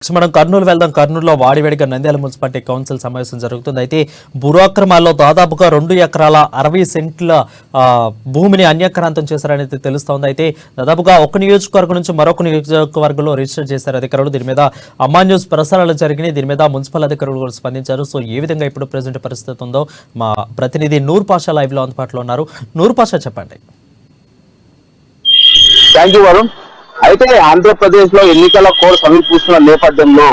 మనం కర్నూలు వెళ్దాం. కర్నూలులో వాడివేడిగా నంద్యాల మున్సిపాలిటీ కౌన్సిల్ సమావేశం జరుగుతుంది. అయితే భూరాక్రమాల్లో దాదాపుగా 2 ఎకరాల 60 సెంట్ల భూమిని అన్యాక్రాంతం చేశారనేది తెలుస్తోంది. అయితే దాదాపుగా ఒక నియోజకవర్గం నుంచి మరొక నియోజకవర్గంలో రిజిస్టర్ చేశారు అధికారులు. దీని మీద అమ్మా న్యూస్ ప్రసారాలు జరిగినాయి. దీని మీద మున్సిపల్ అధికారులు కూడా స్పందించారు. సో ఏ విధంగా ఇప్పుడు ప్రెజెంట్ పరిస్థితి ఉందో మా ప్రతినిధి నూర్ పాషా లైవ్ లో అందుబాటులో ఉన్నారు. నూర్ పాషా, చెప్పండి. Thank you Varun. అయితే ఆంధ్రప్రదేశ్ లో ఎన్నికల కోడ్ సమీపిస్తున్న నేపథ్యంలో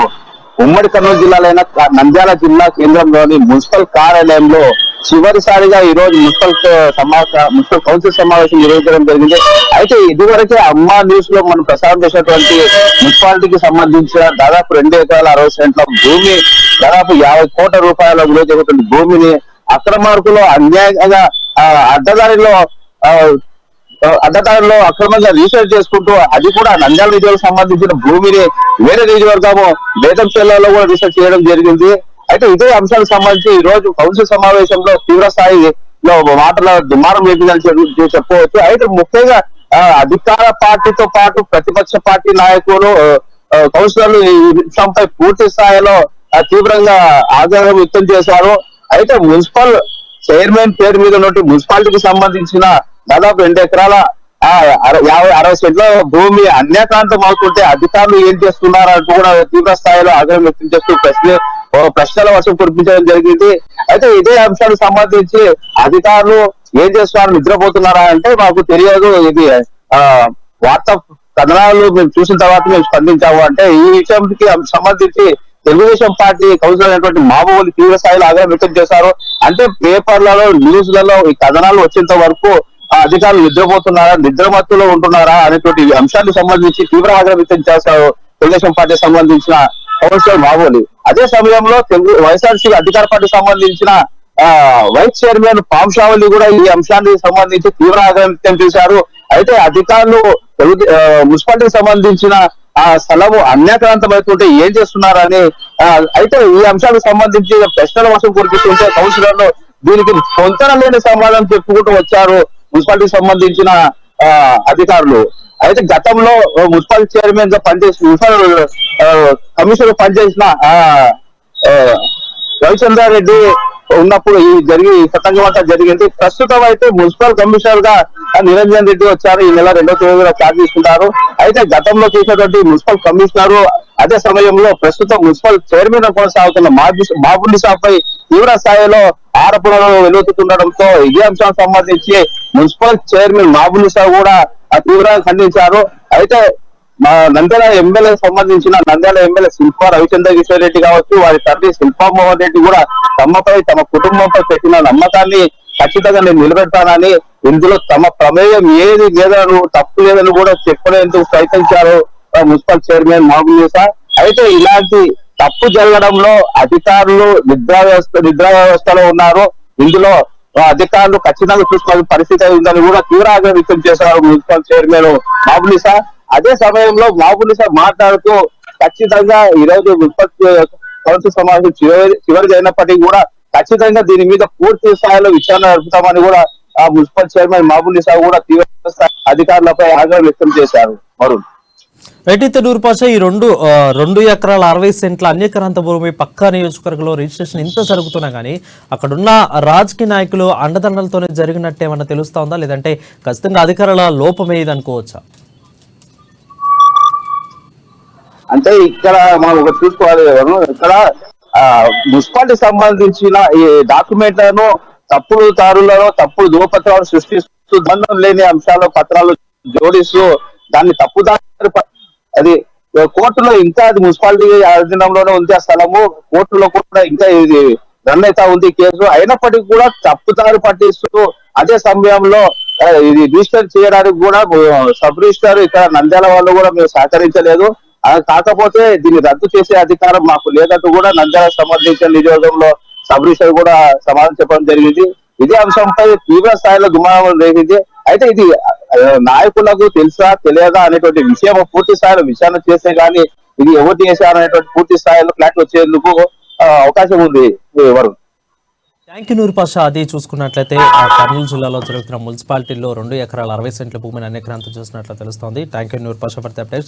ఉమ్మడి కర్నూలు జిల్లాలైన నంద్యాల జిల్లా కేంద్రంలోని మున్సిపల్ కార్యాలయంలో చివరిసారిగా ఈ రోజు మున్సిపల్ కౌన్సిల్ సమావేశం నిర్వహించడం జరిగింది. అయితే ఇదివరకే అమ్మా న్యూస్ లో మనం ప్రసారం చేసినటువంటి మున్సిపాలిటీకి సంబంధించిన దాదాపు 2 ఎకరాల 60 సెంట్ల భూమి, దాదాపు 50 కోట్ల రూపాయల విలువ చేసేటువంటి భూమిని అక్రమార్కులు అన్యాయంగా అడ్డదారిలో అక్రమంగా రీసెర్చ్ చేసుకుంటూ, అది కూడా నంద్యాల నియోజకవర్గం సంబంధించిన భూమిని వేరే నియోజకవర్గము బేతంచెర్లలో కూడా రీసెర్చ్ చేయడం జరిగింది. అయితే ఇదే అంశానికి సంబంధించి ఈ రోజు కౌన్సిల్ సమావేశంలో తీవ్ర స్థాయిలో మాటల దుమారం వేపిందని చెప్పవచ్చు. అయితే ముఖ్యంగా అధికార పార్టీతో పాటు ప్రతిపక్ష పార్టీ నాయకులు, కౌన్సిలర్లు ఈ విషయంపై పూర్తి స్థాయిలో తీవ్రంగా ఆగ్రహం వ్యక్తం చేశారు. అయితే మున్సిపల్ చైర్మన్ పేరు మీద ఉన్నటువంటి మున్సిపాలిటీకి సంబంధించిన దాదాపు 2 ఎకరాల 60 సెంట్ల భూమి అన్యాక్రాంతం అవుతుంటే అధికారులు ఏం చేస్తున్నారంటూ కూడా తీవ్ర స్థాయిలో ఆగ్రహం వ్యక్తం చేస్తూ ప్రశ్నల వర్షం కురిపించడం జరిగింది. అయితే ఇదే అంశానికి సంబంధించి అధికారులు ఏం చేస్తున్నారు, నిద్రపోతున్నారా అంటే మాకు తెలియదు, ఇది వార్తా కథనాలు మేము చూసిన తర్వాత మేము స్పందించాము అంటే ఈ విషయానికి సంబంధించి తెలుగుదేశం పార్టీ కౌన్సిలర్ అయినటువంటి మాబోలు తీవ్ర స్థాయిలో ఆగ్రహం వ్యక్తం చేశారు. అంటే పేపర్లలో, న్యూస్లలో ఈ కథనాలు వచ్చేంత వరకు అధికారులు నిద్రపోతున్నారా, నిద్రమత్తులో ఉంటున్నారా అనేటువంటి అంశానికి సంబంధించి తీవ్ర ఆగ్రహం వ్యక్తం చేశారు తెలుగుదేశం పార్టీకి సంబంధించిన కౌన్సిలర్ మాబోలి. అదే సమయంలో వైఎస్ఆర్సీ అధికార పార్టీకి సంబంధించిన వైస్ చైర్మన్ పాంశావళి కూడా ఈ అంశానికి సంబంధించి తీవ్ర ఆగ్రహం వ్యక్తం చేశారు. అయితే అధికారులు మున్సిపాలిటీకి సంబంధించిన ఆ స్థలము అన్యాక్రాంతం అవుతుంటే ఏం చేస్తున్నారని, అయితే ఈ అంశానికి సంబంధించి ప్రశ్నల వర్షం కురిపిస్తుంటే కౌన్సిలర్లు దీనికి పొంతన లేని సమాధానం చెప్పుకుంటూ వచ్చారు మున్సిపాలిటీకి సంబంధించిన అధికారులు. అయితే గతంలో మున్సిపల్ చైర్మన్ గా పనిచేసిన మున్సిపల్ కమిషనర్ పనిచేసిన రవిచంద్రారెడ్డి ఉన్నప్పుడు ఈ తతంగం అంతా జరిగింది. ప్రస్తుతం అయితే మున్సిపల్ కమిషనర్ గా నిరంజన్ రెడ్డి వచ్చారు. ఈ నెల 2వ తేదీన ఛార్జ్ తీసుకుంటారు. అయితే గతంలో చేసినటువంటి మున్సిపల్ కమిషనర్ అదే సమయంలో ప్రస్తుతం మున్సిపల్ చైర్మన్ కొనసాగుతున్న బాబునిసా పై తీవ్ర స్థాయిలో ఆరోపణలు వెలువెత్తుతుండడంతో ఇదే అంశానికి సంబంధించి మున్సిపల్ చైర్మన్ బాబునిసా కూడా తీవ్రంగా ఖండించారు. అయితే నంద్యాల ఎమ్మెల్యేకి సంబంధించిన నంద్యాల ఎమ్మెల్యే శిల్పా రవిచంద్ర కిషోర్ రెడ్డి కావచ్చు, వారి తండ్రి శిల్పామోహన్ రెడ్డి కూడా తమపై, తమ కుటుంబంపై పెట్టిన నమ్మకాన్ని ఖచ్చితంగా నేను నిలబెడతానని, ఇందులో తమ ప్రమేయం ఏది లేదని, తప్పు లేదని కూడా చెప్పలేందుకు ప్రయత్నించారు మున్సిపల్ చైర్మన్ మాబునిసా. అయితే ఇలాంటి తప్పు జరగడంలో అధికారులు నిద్రా వ్యవస్థలో ఉన్నారు. ఇందులో అధికారులు ఖచ్చితంగా చూసుకోవాల్సిన పరిస్థితి ఉందని కూడా తీవ్ర ఆగ్రహం వ్యక్తం చేశారు మున్సిపల్ చైర్మన్ మాబునిసా. అదే సమయంలో మాబునిసా మాట్లాడుతూ ఖచ్చితంగా ఈరోజు మున్సిపల్ కౌన్సిల్ సమావేశం చివరిది అయినప్పటికీ కూడా ఖచ్చితంగా దీని మీద పూర్తి స్థాయిలో విచారణ జరుపుతామని కూడా మున్సిపల్ చైర్మన్ మాబునిసా కూడా తీవ్ర అధికారులపై ఆగ్రహం వ్యక్తం చేశారు. వరుణ్, రైట్. నూర్ పాషా, ఈ 2 ఎకరాల 60 సెంట్ల అన్యక్రాంత భూమి పక్కా నియోజకవర్గంలో రిజిస్ట్రేషన్ ఇంత జరుగుతున్నా కానీ అక్కడున్న రాజకీయ నాయకులు అండదండలతోనే జరిగినట్టు ఏమన్నా తెలుస్తా ఉందా, లేదంటే ఖచ్చితంగా అధికారుల లోపమే ఇది అనుకోవచ్చా? అంటే ఇక్కడ మనం ఒకటి చూసుకోవాలి, ఇక్కడ మున్సిపాలిటీకి సంబంధించిన ఈ డాక్యుమెంట్లను తప్పుడు ధృవపత్రాలు సృష్టిస్తూ బంధం లేని అంశాలు పత్రాలు జోడిస్తూ దాన్ని తప్పుదారి అది కోర్టులో ఇంకా అది మున్సిపాలిటీ అధీనంలోనే ఉంది ఆ స్థలము. కోర్టులో కూడా ఇంకా ఇది రన్ అవుతా ఉంది కేసు. అయినప్పటికీ కూడా తప్పుదారి పట్టిస్తూ అదే సమయంలో ఇది రిజిస్టర్ చేయడానికి కూడా సబ్ రిజిస్టర్ ఇక్కడ నంద్యాల వాళ్ళు కూడా మేము సహకరించలేదు. కాకపోతే దీన్ని రద్దు చేసే అధికారం మాకు లేదంటూ కూడా నంద్యాల సంబంధించిన నియోజకవర్గంలో సబ్ రిజిస్టర్ కూడా సమాధానం చెప్పడం జరిగింది. ఇదే అంశంపై తీవ్ర స్థాయిలో దుమారం రేగింది. అయితే ఇది నాయకులకు తెలుసా తెలియదా అనేటువంటి విషయం పూర్తి స్థాయిలో విచారణ చేస్తే గానీ ఇది ఎవరు చేశారనేటువంటి పూర్తి స్థాయిలో క్లారిటీ వచ్చేందుకు అవకాశం ఉంది. Varun, thank you Noor Pasha. అది చూసుకున్నట్లయితే కర్నూలు జిల్లాలో జరుగుతున్న మున్సిపాలిటీలో 2 ఎకరాల 60 సెంట్ల భూమిని అన్యక్రాంతం చేసినట్లు తెలుస్తోంది. Thank you Noor Pasha for the updates.